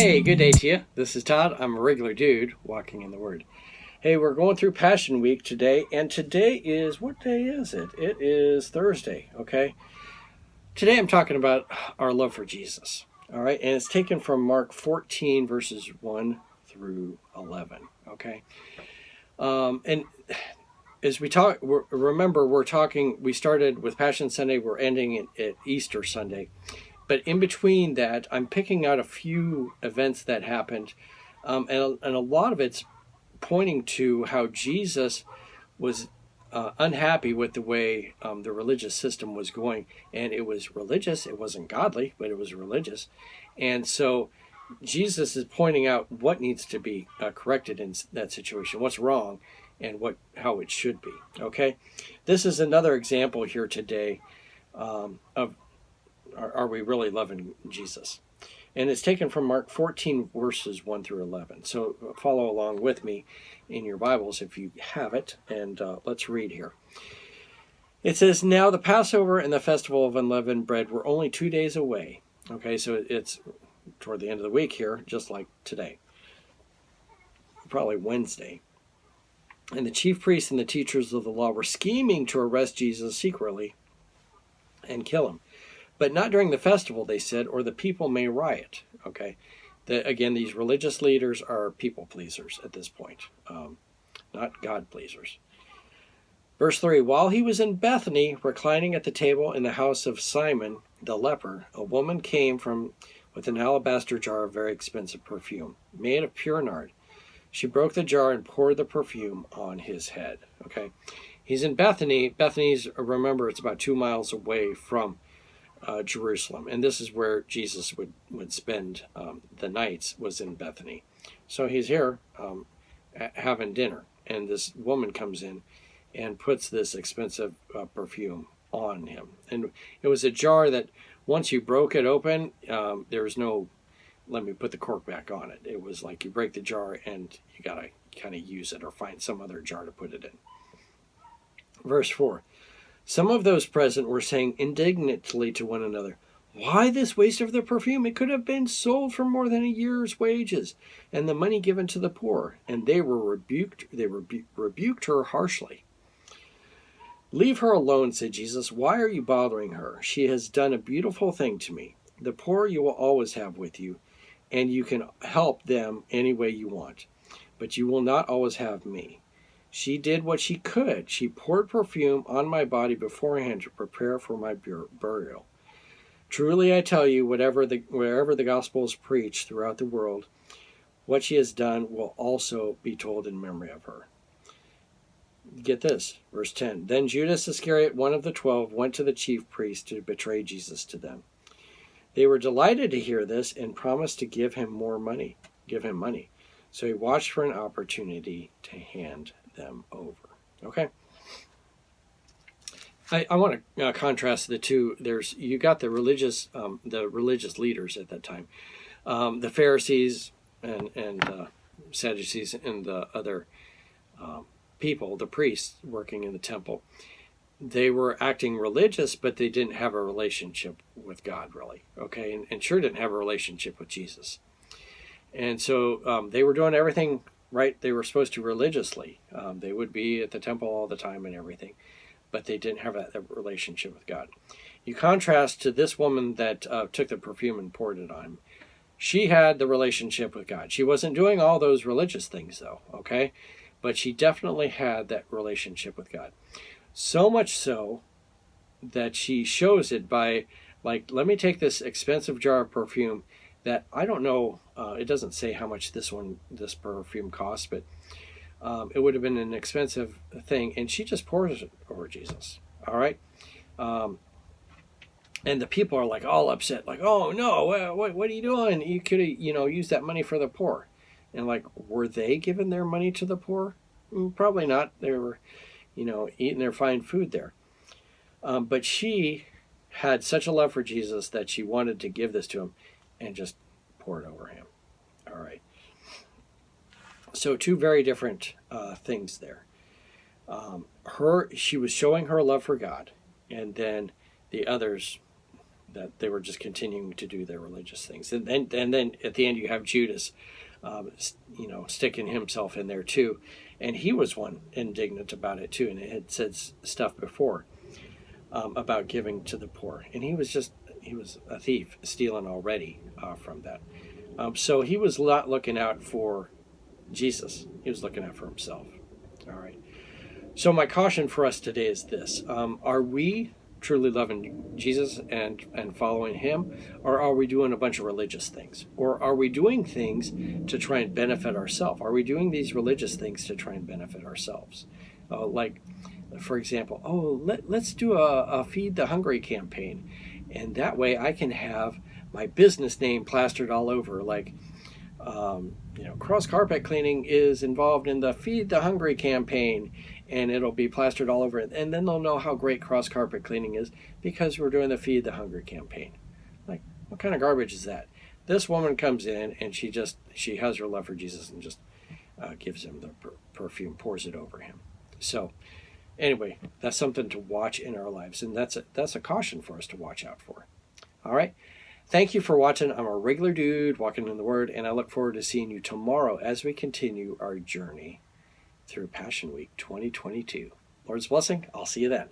Hey, good day to you. This is Todd. I'm a regular dude walking in the Word. Hey, we're going through Passion Week today, and today is, what day is it? It is Thursday, okay? Today I'm talking about our love for Jesus, all right? And it's taken from Mark 14, verses 1 through 11, okay? And as we talk, remember, we started with Passion Sunday, we're ending at Easter Sunday. But in between that, I'm picking out a few events that happened, and a lot of it's pointing to how Jesus was unhappy with the way the religious system was going. And it was religious. It wasn't godly, but it was religious. And so Jesus is pointing out what needs to be corrected in that situation, what's wrong, and how it should be. Okay? This is another example here today of are we really loving Jesus? And it's taken from Mark 14, verses 1 through 11. So follow along with me in your Bibles if you have it, and let's read here. It says, "Now the Passover and the festival of unleavened bread were only 2 days away." Okay, so it's toward the end of the week here, just like today. Probably Wednesday. "And the chief priests and the teachers of the law were scheming to arrest Jesus secretly and kill him. But not during the festival," they said, "or the people may riot." Okay, again, these religious leaders are people pleasers at this point, not God pleasers. Verse 3, "While he was in Bethany, reclining at the table in the house of Simon the leper, a woman came with an alabaster jar of very expensive perfume, made of pure nard. She broke the jar and poured the perfume on his head." Okay, he's in Bethany. Bethany's, remember, it's about 2 miles away from Jerusalem, and this is where Jesus would spend the nights, was in Bethany. So he's here having dinner, and this woman comes in and puts this expensive perfume on him. And it was a jar that once you broke it open, there was no, let me put the cork back on it. It was like you break the jar and you gotta kind of use it or find some other jar to put it in. Verse 4, "Some of those present were saying indignantly to one another, 'Why this waste of the perfume? It could have been sold for more than a year's wages, and the money given to the poor.' And they rebuked her harshly. 'Leave her alone,' said Jesus. 'Why are you bothering her? She has done a beautiful thing to me. The poor you will always have with you, and you can help them any way you want, but you will not always have me. She did what she could. She poured perfume on my body beforehand to prepare for my burial. Truly I tell you, wherever the gospel is preached throughout the world, what she has done will also be told in memory of her.'" Get this, verse 10. "Then Judas Iscariot, one of the 12, went to the chief priests to betray Jesus to them. They were delighted to hear this and promised to give him money. So he watched for an opportunity to hand them over." Okay, I want to contrast the two. You got the religious leaders at that time, the Pharisees and Sadducees and the other people, the priests working in the temple. They were acting religious, but they didn't have a relationship with God, really. Okay, and sure didn't have a relationship with Jesus. And so they were doing everything right they were supposed to religiously. They would be at the temple all the time and everything, but they didn't have that relationship with God. You contrast to this woman that took the perfume and poured it on him. She had the relationship with God. She wasn't doing all those religious things, though, okay? But she definitely had that relationship with God. So much so that she shows it by, like, let me take this expensive jar of perfume that I don't know, it doesn't say how much this perfume costs, but it would have been an expensive thing, and she just pours it over Jesus. All right, and the people are like all upset, like, "Oh no, what are you doing? You could have, used that money for the poor." And like, were they giving their money to the poor? Probably not. They were, eating their fine food there. But she had such a love for Jesus that she wanted to give this to him and just pour it over him. All right. So two very different things there. She was showing her love for God, and then the others that they were just continuing to do their religious things. And then at the end you have Judas, sticking himself in there too. And he was one indignant about it too. And it had said stuff before about giving to the poor. And he was a thief, stealing already from that. So he was not looking out for Jesus. He was looking out for himself. All right. So my caution for us today is this. Are we truly loving Jesus and following him? Or are we doing a bunch of religious things? Or are we doing things to try and benefit ourselves? Are we doing these religious things to try and benefit ourselves? Like, for example, let's do a Feed the Hungry campaign. And that way I can have my business name plastered all over, like, Cross Carpet Cleaning is involved in the Feed the Hungry campaign, and it'll be plastered all over it. And then they'll know how great Cross Carpet Cleaning is because we're doing the Feed the Hungry campaign. Like, what kind of garbage is that? This woman comes in and she has her love for Jesus and just gives him the perfume, pours it over him. So anyway, that's something to watch in our lives, and that's a caution for us to watch out for. All right. Thank you for watching. I'm a regular dude walking in the Word, and I look forward to seeing you tomorrow as we continue our journey through Passion Week 2022. Lord's blessing. I'll see you then.